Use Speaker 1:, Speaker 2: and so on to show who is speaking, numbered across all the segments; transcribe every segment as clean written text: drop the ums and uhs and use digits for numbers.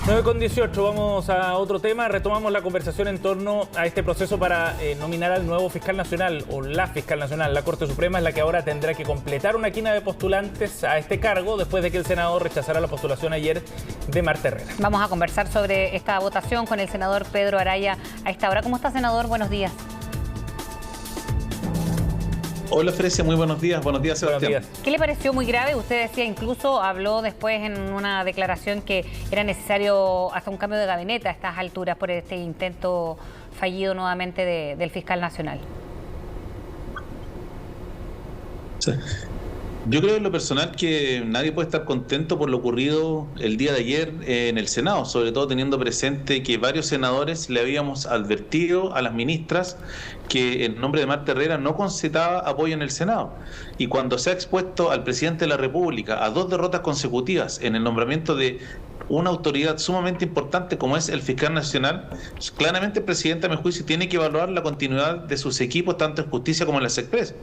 Speaker 1: 9:18, vamos a otro tema. Retomamos la conversación en torno a este proceso para nominar al nuevo fiscal nacional o la fiscal nacional. La Corte Suprema es la que ahora tendrá que completar una quina de postulantes a este cargo después de que el Senado rechazara la postulación ayer de Marta Herrera.
Speaker 2: Vamos a conversar sobre esta votación con el senador Pedro Araya a esta hora. ¿Cómo está, senador? Buenos días.
Speaker 3: Hola, Frecia, muy buenos días. Buenos días, Sebastián.
Speaker 1: Buenos días.
Speaker 2: ¿Qué le pareció muy grave? Usted decía, incluso habló después en una declaración que era necesario hasta un cambio de gabinete a estas alturas por este intento fallido nuevamente del fiscal nacional.
Speaker 3: Sí. Yo creo en lo personal que nadie puede estar contento por lo ocurrido el día de ayer en el Senado, sobre todo teniendo presente que varios senadores le habíamos advertido a las ministras que en nombre de Marta Herrera no concitaba apoyo en el Senado. Y cuando se ha expuesto al presidente de la República a 2 derrotas consecutivas en el nombramiento de una autoridad sumamente importante como es el fiscal nacional, claramente el presidente, a mi juicio, tiene que evaluar la continuidad de sus equipos, tanto en justicia como en las expresas,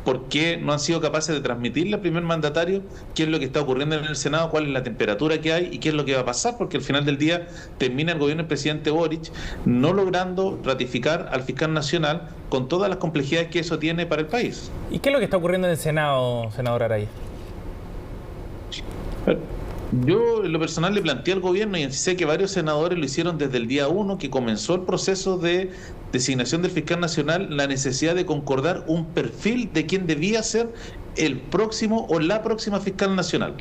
Speaker 3: porque no han sido capaces de transmitirle al primer mandatario qué es lo que está ocurriendo en el Senado, cuál es la temperatura que hay y qué es lo que va a pasar, porque al final del día termina el gobierno del presidente Boric no logrando ratificar al fiscal nacional con todas las complejidades que eso tiene para el país.
Speaker 1: ¿Y qué es lo que está ocurriendo en el Senado, senador Araya?
Speaker 3: Yo en lo personal le planteé al gobierno, y sé que varios senadores lo hicieron desde el día 1 que comenzó el proceso de designación del fiscal nacional, la necesidad de concordar un perfil de quién debía ser el próximo o la próxima fiscal nacional,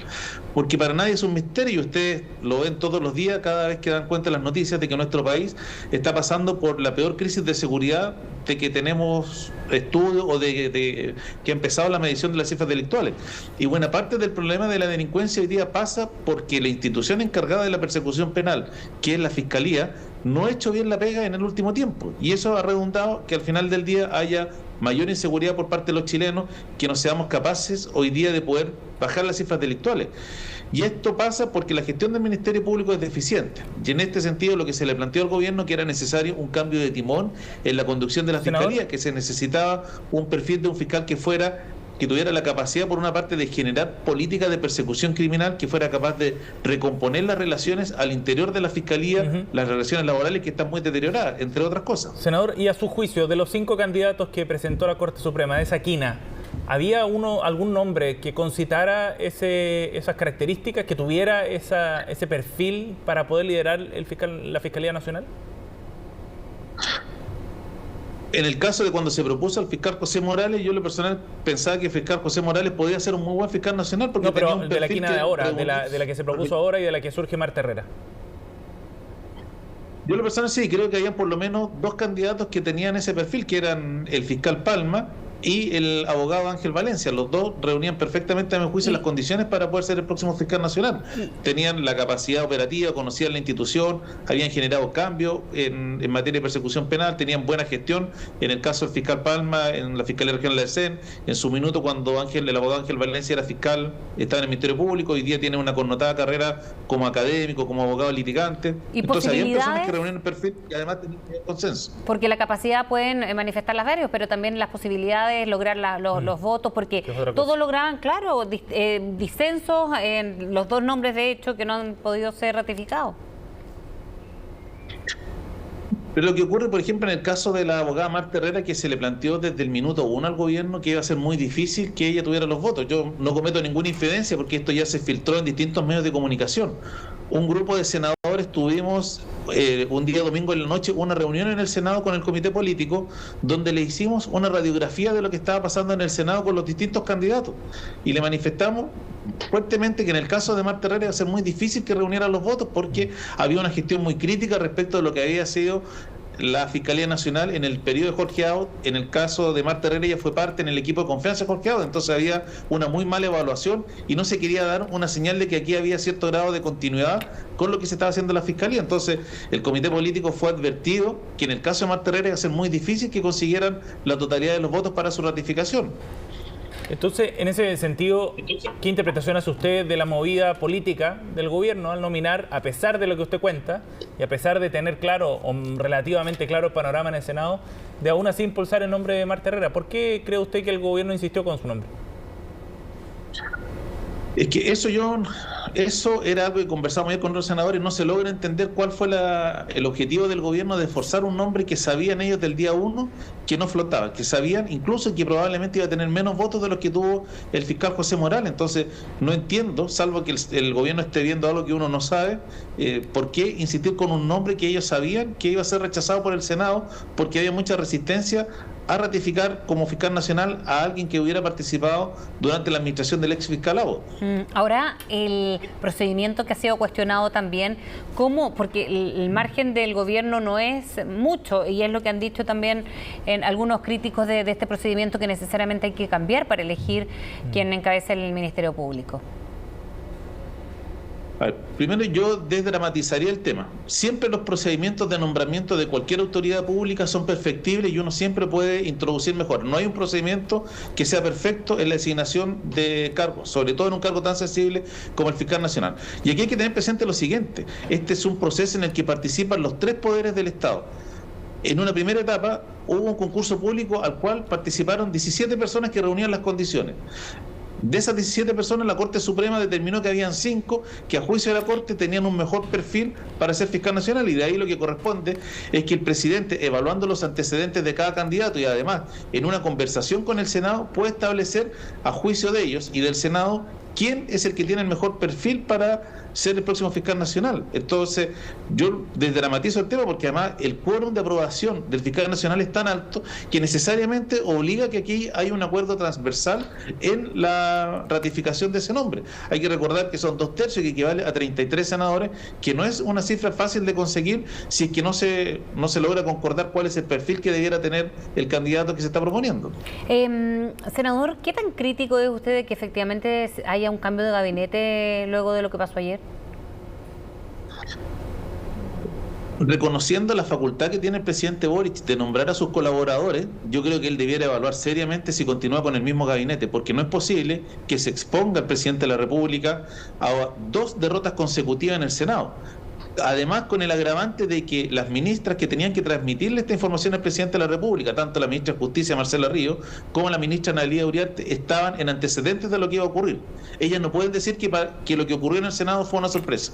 Speaker 3: porque para nadie es un misterio, y ustedes lo ven todos los días cada vez que dan cuenta las noticias de que nuestro país está pasando por la peor crisis de seguridad de que tenemos estudios o de que ha empezado la medición de las cifras delictuales, y buena parte del problema de la delincuencia hoy día pasa porque la institución encargada de la persecución penal, que es la Fiscalía, no ha hecho bien la pega en el último tiempo, y eso ha redundado que al final del día haya mayor inseguridad por parte de los chilenos, que no seamos capaces hoy día de poder bajar las cifras delictuales. Y esto pasa porque la gestión del Ministerio Público es deficiente. Y en este sentido lo que se le planteó al gobierno que era necesario un cambio de timón en la conducción de la Fiscalía, que se necesitaba un perfil de un fiscal que tuviera la capacidad, por una parte, de generar políticas de persecución criminal, que fuera capaz de recomponer las relaciones al interior de la Fiscalía, las relaciones laborales que están muy deterioradas, entre otras cosas.
Speaker 1: Senador, y a su juicio, de los 5 candidatos que presentó la Corte Suprema de esa quina, ¿había algún nombre que concitara esas características, que tuviera ese perfil para poder liderar la Fiscalía Nacional?
Speaker 3: En el caso de cuando se propuso al fiscal José Morales, yo en lo personal pensaba que el fiscal José Morales podía ser un muy buen fiscal nacional, porque
Speaker 1: no, pero
Speaker 3: tenía un
Speaker 1: de la
Speaker 3: perfil
Speaker 1: quina de ahora, de la que se propuso ahora y de la que surge Marta Herrera.
Speaker 3: Yo en lo personal sí, creo que había por lo menos 2 candidatos que tenían ese perfil, que eran el fiscal Palma y el abogado Ángel Valencia. Los dos reunían perfectamente, a mi juicio, las condiciones para poder ser el próximo fiscal nacional. Tenían la capacidad operativa, conocían la institución, habían generado cambios en materia de persecución penal, tenían buena gestión. En el caso del fiscal Palma, en la Fiscalía Regional de Aysén, en su minuto cuando el abogado Ángel Valencia era fiscal, estaba en el Ministerio Público, hoy día tiene una connotada carrera como académico, como abogado litigante.
Speaker 2: ¿Y
Speaker 3: entonces había personas que reunían el perfil y además tenían consenso.
Speaker 2: Porque la capacidad pueden manifestar las varios, pero también las posibilidades, lograr los votos, porque todos lograban, claro, disensos en los 2 nombres, de hecho, que no han podido ser ratificados.
Speaker 3: Pero lo que ocurre, por ejemplo, en el caso de la abogada Marta Herrera, que se le planteó desde el minuto 1 al gobierno que iba a ser muy difícil que ella tuviera los votos. Yo no cometo ninguna infidencia porque esto ya se filtró en distintos medios de comunicación. Un grupo de senadores tuvimos un día domingo en la noche una reunión en el Senado con el comité político donde le hicimos una radiografía de lo que estaba pasando en el Senado con los distintos candidatos y le manifestamos fuertemente que en el caso de Marta Herrera iba a ser muy difícil que reuniera los votos porque había una gestión muy crítica respecto de lo que había sido la Fiscalía Nacional en el periodo de Jorge Aut. En el caso de Marta Herrera, ella fue parte en el equipo de confianza de Jorge Aut, entonces había una muy mala evaluación y no se quería dar una señal de que aquí había cierto grado de continuidad con lo que se estaba haciendo en la Fiscalía. Entonces el comité político fue advertido que en el caso de Marta Herrera iba a ser muy difícil que consiguieran la totalidad de los votos para su ratificación.
Speaker 1: Entonces, en ese sentido, ¿qué interpretación hace usted de la movida política del gobierno al nominar, a pesar de lo que usted cuenta, y a pesar de tener claro, o relativamente claro el panorama en el Senado, de aún así impulsar el nombre de Marta Herrera? ¿Por qué cree usted que el gobierno insistió con su nombre?
Speaker 3: Es que eso yo eso era algo que conversamos ayer con los senadores. No se logra entender cuál fue el objetivo del gobierno de forzar un nombre que sabían ellos del día 1 que no flotaba, que sabían incluso que probablemente iba a tener menos votos de los que tuvo el fiscal José Morales. Entonces, no entiendo, salvo que el gobierno esté viendo algo que uno no sabe, por qué insistir con un nombre que ellos sabían que iba a ser rechazado por el Senado, porque había mucha resistencia a ratificar como fiscal nacional a alguien que hubiera participado durante la administración del ex fiscal Abbott.
Speaker 2: Ahora, el procedimiento que ha sido cuestionado también, ¿cómo? Porque el margen del gobierno no es mucho, y es lo que han dicho también en algunos críticos de este procedimiento, que necesariamente hay que cambiar para elegir quién encabeza el Ministerio Público.
Speaker 3: Primero, yo desdramatizaría el tema. Siempre los procedimientos de nombramiento de cualquier autoridad pública son perfectibles y uno siempre puede introducir mejor. No hay un procedimiento que sea perfecto en la designación de cargos, sobre todo en un cargo tan sensible como el fiscal nacional. Y aquí hay que tener presente lo siguiente: este es un proceso en el que participan los 3 poderes del Estado. En una primera etapa hubo un concurso público al cual participaron 17 personas que reunían las condiciones. De esas 17 personas, la Corte Suprema determinó que habían 5 que a juicio de la Corte tenían un mejor perfil para ser fiscal nacional, y de ahí lo que corresponde es que el presidente, evaluando los antecedentes de cada candidato y además en una conversación con el Senado, puede establecer a juicio de ellos y del Senado quién es el que tiene el mejor perfil para ser el próximo fiscal nacional. Entonces, yo desdramatizo el tema porque además el quórum de aprobación del fiscal nacional es tan alto que necesariamente obliga a que aquí haya un acuerdo transversal en la ratificación de ese nombre. Hay que recordar que son 2/3, que equivale a 33 senadores, que no es una cifra fácil de conseguir si es que no se logra concordar cuál es el perfil que debiera tener el candidato que se está proponiendo.
Speaker 2: Senador, ¿qué tan crítico es usted de que efectivamente haya un cambio de gabinete luego de lo que pasó ayer?
Speaker 3: Reconociendo la facultad que tiene el presidente Boric de nombrar a sus colaboradores, yo creo que él debiera evaluar seriamente si continúa con el mismo gabinete, porque no es posible que se exponga el presidente de la República a 2 derrotas consecutivas en el Senado. Además, con el agravante de que las ministras que tenían que transmitirle esta información al presidente de la República, tanto la ministra de Justicia, Marcela Ríos, como la ministra Analía Uriarte, estaban en antecedentes de lo que iba a ocurrir. Ellas no pueden decir que lo que ocurrió en el Senado fue una sorpresa.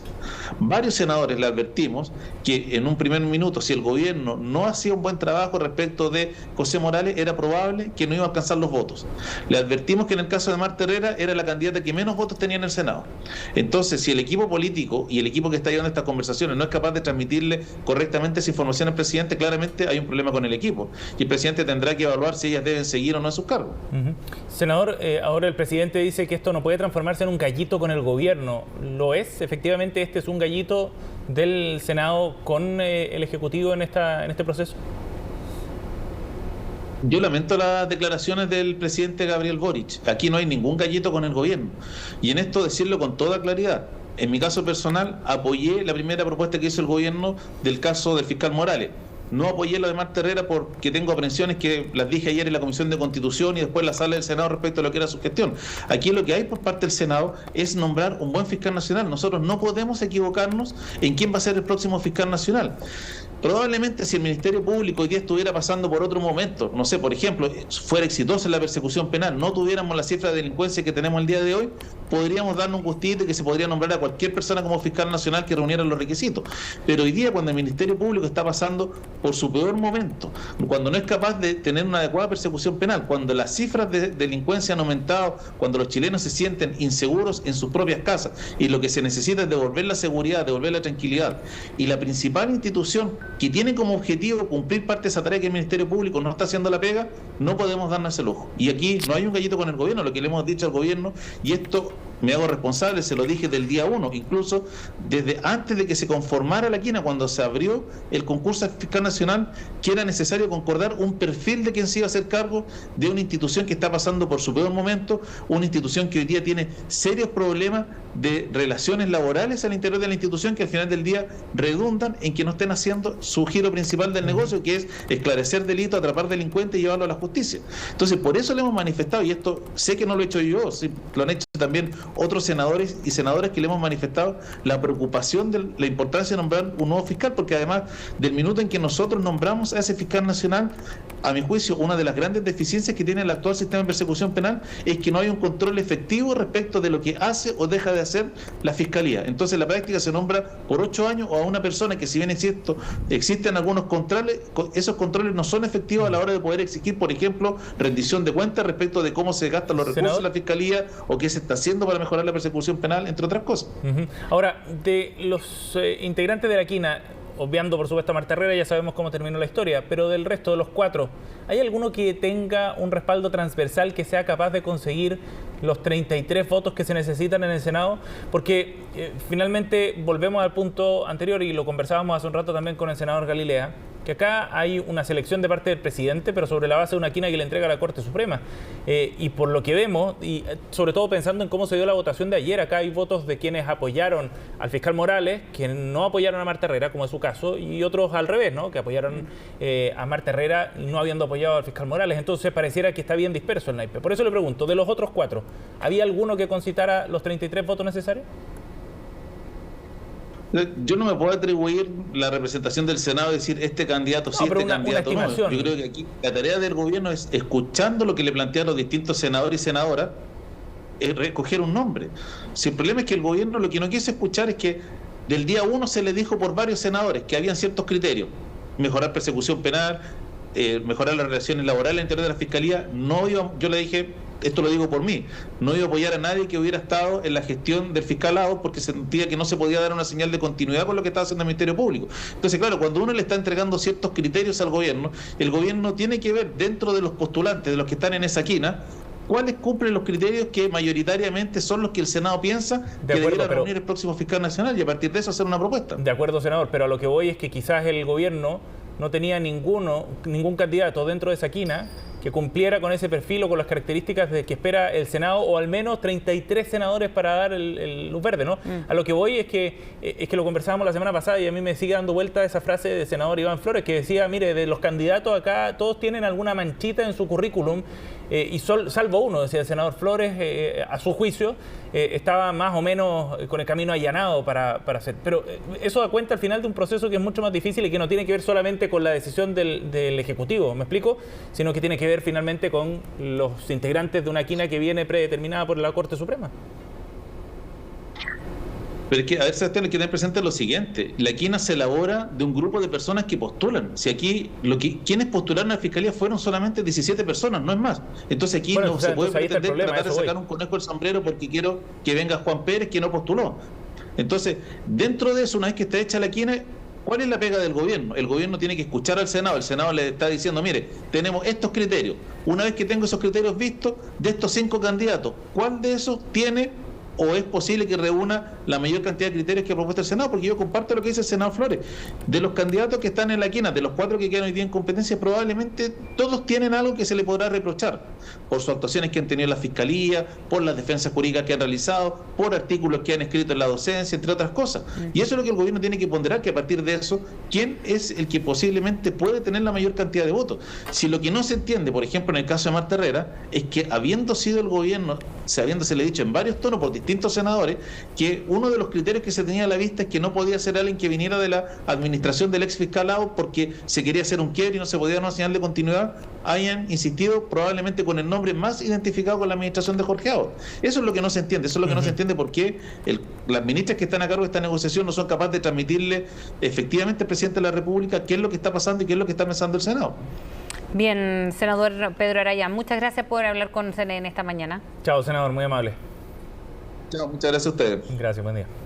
Speaker 3: Varios senadores le advertimos que en un primer minuto, si el gobierno no hacía un buen trabajo respecto de José Morales, era probable que no iba a alcanzar los votos. Le advertimos que en el caso de Marta Herrera era la candidata que menos votos tenía en el Senado. Entonces, si el equipo político y el equipo que está llevando esta conversación no es capaz de transmitirle correctamente esa información al presidente, claramente hay un problema con el equipo y el presidente tendrá que evaluar si ellas deben seguir o no en sus cargos.
Speaker 1: Senador, ahora el presidente dice que esto no puede transformarse en un gallito con el gobierno. ¿Lo es? Efectivamente, este es un gallito del Senado con el Ejecutivo en este proceso.
Speaker 3: Yo lamento las declaraciones del presidente Gabriel Boric. Aquí no hay ningún gallito con el gobierno, y en esto decirlo con toda claridad. En mi caso personal, apoyé la primera propuesta que hizo el gobierno del caso del fiscal Morales. No apoyé la de Marta Herrera porque tengo aprensiones que las dije ayer en la Comisión de Constitución y después en la sala del Senado respecto a lo que era su gestión. Aquí lo que hay por parte del Senado es nombrar un buen fiscal nacional. Nosotros no podemos equivocarnos en quién va a ser el próximo fiscal nacional. Probablemente si el Ministerio Público hoy día estuviera pasando por otro momento, no sé, por ejemplo, fuera exitoso en la persecución penal, no tuviéramos la cifra de delincuencia que tenemos el día de hoy, podríamos darnos un gustito de que se podría nombrar a cualquier persona como fiscal nacional que reuniera los requisitos. Pero hoy día, cuando el Ministerio Público está pasando por su peor momento, cuando no es capaz de tener una adecuada persecución penal, cuando las cifras de delincuencia han aumentado, cuando los chilenos se sienten inseguros en sus propias casas y lo que se necesita es devolver la seguridad, devolver la tranquilidad, y la principal institución que tiene como objetivo cumplir parte de esa tarea que el Ministerio Público no está haciendo la pega, no podemos darnos ese lujo. Y aquí no hay un gallito con el gobierno, lo que le hemos dicho al gobierno, y esto me hago responsable, se lo dije del día 1, incluso desde antes de que se conformara la quina, cuando se abrió el concurso fiscal nacional, que era necesario concordar un perfil de quien se iba a hacer cargo de una institución que está pasando por su peor momento, una institución que hoy día tiene serios problemas de relaciones laborales al interior de la institución, que al final del día redundan en que no estén haciendo su giro principal del negocio, que es esclarecer delitos, atrapar delincuentes y llevarlo a la justicia. Entonces, por eso le hemos manifestado, y esto sé que no lo he hecho yo, sí, lo han hecho también otros senadores y senadoras, que le hemos manifestado la preocupación de la importancia de nombrar un nuevo fiscal, porque además del minuto en que nosotros nombramos a ese fiscal nacional, a mi juicio, una de las grandes deficiencias que tiene el actual sistema de persecución penal es que no hay un control efectivo respecto de lo que hace o deja de hacer la Fiscalía. Entonces, en la práctica se nombra por 8 años o a una persona que, si bien es cierto, existen algunos controles, esos controles no son efectivos a la hora de poder exigir, por ejemplo, rendición de cuentas respecto de cómo se gastan los recursos de la Fiscalía o qué se está haciendo para mejorar la persecución penal, entre otras cosas.
Speaker 1: Ahora, de los integrantes de la quina, obviando por supuesto a Marta Herrera, ya sabemos cómo terminó la historia, pero del resto de los 4, ¿hay alguno que tenga un respaldo transversal que sea capaz de conseguir los 33 votos que se necesitan en el Senado? Porque finalmente volvemos al punto anterior y lo conversábamos hace un rato también con el senador Galilea, que acá hay una selección de parte del presidente, pero sobre la base de una quina que le entrega a la Corte Suprema. Y por lo que vemos, y sobre todo pensando en cómo se dio la votación de ayer, acá hay votos de quienes apoyaron al fiscal Morales, que no apoyaron a Marta Herrera, como es su caso, y otros al revés, ¿no?, que apoyaron a Marta Herrera no habiendo apoyado al fiscal Morales. Entonces pareciera que está bien disperso el naipe. Por eso le pregunto, de los otros 4, ¿había alguno que concitara los 33 votos necesarios?
Speaker 3: Yo no me puedo atribuir la representación del Senado y decir este candidato sí, este candidato no. Yo creo que aquí la tarea del gobierno es, escuchando lo que le plantean los distintos senadores y senadoras, recoger un nombre. Si el problema es que el gobierno lo que no quiso escuchar es que del día 1 se le dijo por varios senadores que habían ciertos criterios: mejorar persecución penal, mejorar las relaciones laborales al interior de la Fiscalía. Yo le dije, esto lo digo por mí, no iba a apoyar a nadie que hubiera estado en la gestión del fiscal Lagos, porque sentía que no se podía dar una señal de continuidad con lo que estaba haciendo el Ministerio Público. Entonces, claro, cuando uno le está entregando ciertos criterios al gobierno, el gobierno tiene que ver dentro de los postulantes, de los que están en esa quina, cuáles cumplen los criterios que mayoritariamente son los que el Senado piensa que debería reunir el próximo fiscal nacional, y a partir de eso hacer una propuesta.
Speaker 1: De acuerdo, senador, pero a lo que voy es que quizás el gobierno no tenía ningún candidato dentro de esa quina que cumpliera con ese perfil o con las características de que espera el Senado, o al menos 33 senadores para dar luz verde, ¿no? A lo que voy es que lo conversábamos la semana pasada y a mí me sigue dando vuelta esa frase del senador Iván Flores, que decía, mire, de los candidatos acá todos tienen alguna manchita en su currículum, y salvo uno, decía el senador Flores, a su juicio, estaba más o menos con el camino allanado para hacer. Pero eso da cuenta al final de un proceso que es mucho más difícil y que no tiene que ver solamente con la decisión del Ejecutivo, ¿me explico? Sino que tiene que ver finalmente con los integrantes de una quina que viene predeterminada por la Corte Suprema.
Speaker 3: Pero es que, a ver, Sebastián, hay que tener presente lo siguiente: la quina se elabora de un grupo de personas que postulan. Si aquí quienes postularon a la Fiscalía fueron solamente 17 personas, no es más. Entonces aquí no se puede pretender tratar de sacar un conejo del sombrero porque quiero que venga Juan Pérez, que no postuló. Entonces, dentro de eso, una vez que está hecha la quina, ¿cuál es la pega del gobierno? El gobierno tiene que escuchar al Senado. El Senado le está diciendo, mire, tenemos estos criterios. Una vez que tengo esos criterios vistos, de estos 5 candidatos, ¿cuál de esos tiene o es posible que reúna la mayor cantidad de criterios que ha propuesto el Senado? Porque yo comparto lo que dice el senador Flores. De los candidatos que están en la quina, de los 4 que quedan hoy día en competencia, probablemente todos tienen algo que se le podrá reprochar por sus actuaciones que han tenido en la Fiscalía, por las defensas jurídicas que han realizado, por artículos que han escrito en la docencia, entre otras cosas. Y eso es lo que el gobierno tiene que ponderar, que a partir de eso, ¿quién es el que posiblemente puede tener la mayor cantidad de votos? Si lo que no se entiende, por ejemplo, en el caso de Marta Herrera, es que habiendo sido el gobierno, habiéndosele dicho en varios tonos por distintos senadores, que uno de los criterios que se tenía a la vista es que no podía ser alguien que viniera de la administración del ex fiscal Lagos, porque se quería hacer un quiebre y no se podía dar una señal de continuidad, hayan insistido probablemente con el nombre más identificado con la administración de Jorge Lagos. Eso es lo que no se entiende, eso es lo que no se entiende, porque las ministras que están a cargo de esta negociación no son capaces de transmitirle efectivamente al presidente de la República qué es lo que está pasando y qué es lo que está pensando el Senado.
Speaker 2: Bien, senador Pedro Araya, muchas gracias por hablar con CNN esta mañana.
Speaker 1: Chao, senador, muy amable.
Speaker 3: Chao, muchas gracias a ustedes.
Speaker 1: Gracias, buen día.